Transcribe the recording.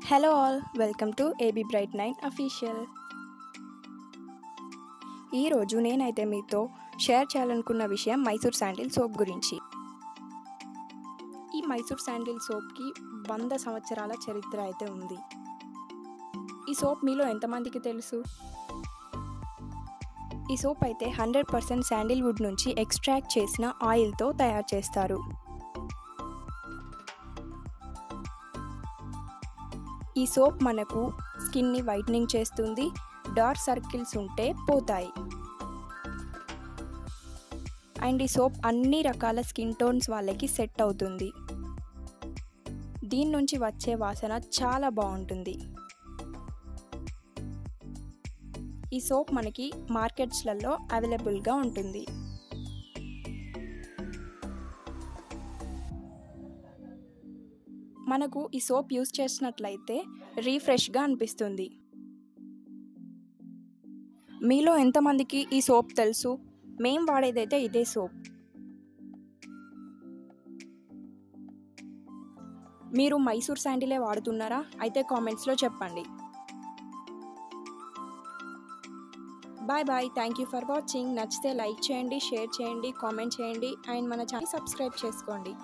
Hello all, welcome to AB bright 9 official. ఈరోజు నేనైతే మీతో షేర్ చేయాలనుకున్న విషయం మైసూర్ శాండిల్ సోప్ గురించి. ఈ మైసూర్ శాండిల్ సోప్కి 100 సంవత్సరాల చరిత్ర అయితే ఉంది. ఈ సోప్ మీలో ఎంతమందికి తెలుసు? ఈ సోప్ అయితే 100% శాండిల్వుడ్ నుంచి ఎక్స్ట్రాక్ట్ చేసిన ఆయిల్తో తయారు చేస్తారు. ఈ సోప్ మనకు స్కిన్ని వైట్నింగ్ చేస్తుంది, డార్క్ సర్కిల్స్ ఉంటే పోతాయి. అండ్ ఈ సోప్ అన్ని రకాల స్కిన్ టోన్స్ వాళ్ళకి సెట్ అవుతుంది. దీని నుంచి వచ్చే వాసన చాలా బాగుంటుంది. ఈ సోప్ మనకి మార్కెట్స్లలో అవైలబుల్గా ఉంటుంది. మనకు ఈ సోప్ యూస్ చేసినట్లయితే రీఫ్రెష్గా అనిపిస్తుంది. మీలో ఎంతమందికి ఈ సోప్ తెలుసు? మేం వాడేదైతే ఇదే సోప్. మీరు మైసూర్ శాండిలే వాడుతున్నారా? అయితే కామెంట్స్లో చెప్పండి. Bye bye, thank you for watching. నచ్చితే లైక్ చేయండి, షేర్ చేయండి, కామెంట్ చేయండి అండ్ మన ఛానల్ సబ్స్క్రైబ్ చేసుకోండి.